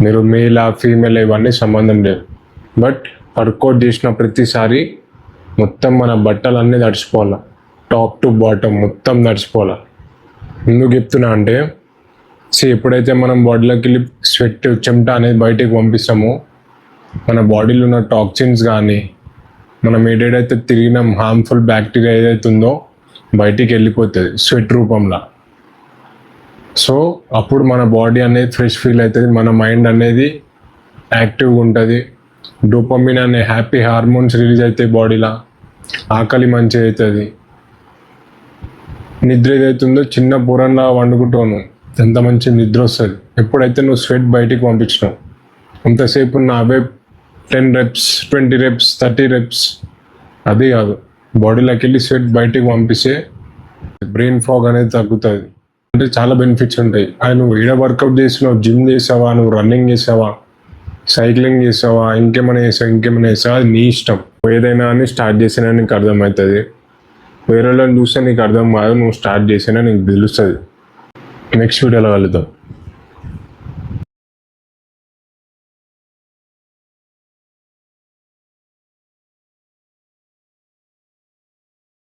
మీరు మేలా ఫీమేల్ ఇవన్నీ సంబంధం లేదు. బట్ వర్కౌట్ చేసిన ప్రతిసారి మొత్తం మన బట్టలన్నీ తడిచిపోవాలి, టాప్ టు బాటమ్ మొత్తం తడిచిపోవాలి. ఎందుకు చెప్తున్నా అంటే ఎప్పుడైతే మనం బాడీలోకి వెళ్ళి స్వెట్ చెమట అనేది బయటికి పంపిస్తామో మన బాడీలో ఉన్న టాక్సిన్స్ కానీ మనం ఏదైతే తిరిగిన హార్మ్ఫుల్ బ్యాక్టీరియా ఏదైతే ఉందో బయటికి వెళ్ళిపోతుంది స్వెట్ రూపంలో. సో అప్పుడు మన బాడీ అనేది ఫ్రెష్ ఫీల్ అవుతుంది, మన మైండ్ అనేది యాక్టివ్గా ఉంటుంది, డోపమిన్ అనే హ్యాపీ హార్మోన్స్ రిలీజ్ అవుతాయి బాడీలో, ఆకలి మంచిగా అవుతుంది, నిద్ర ఏదైతుందో చిన్న పూరంలా వండుకుంటాను, ఎంత మంచి నిద్ర వస్తుంది. ఎప్పుడైతే నువ్వు స్వెట్ బయటికి పంపించినావు అంతసేపు నా అవే 10 reps 20 reps 30 reps అది కాదు, బాడీలోకి వెళ్ళి స్వెట్ బయటికి పంపిస్తే బ్రెయిన్ ఫాగ్ అనేది తగ్గుతుంది. అంటే చాలా బెనిఫిట్స్ ఉంటాయి. అది నువ్వు ఏడ వర్కౌట్ చేసినావు, జిమ్ చేసావా, నువ్వు రన్నింగ్ చేసావా, సైక్లింగ్ చేసావా, ఇంకేమైనా చేసావా, అది నీ ఇష్టం. ఏదైనా అని స్టార్ట్ చేసినా నీకు అర్థమవుతుంది, వేరే వాళ్ళని చూస్తే నీకు అర్థం కాదు, నువ్వు స్టార్ట్ చేసినా నీకు తెలుస్తుంది. నెక్స్ట్ వీడియోలో కలుద్దాం.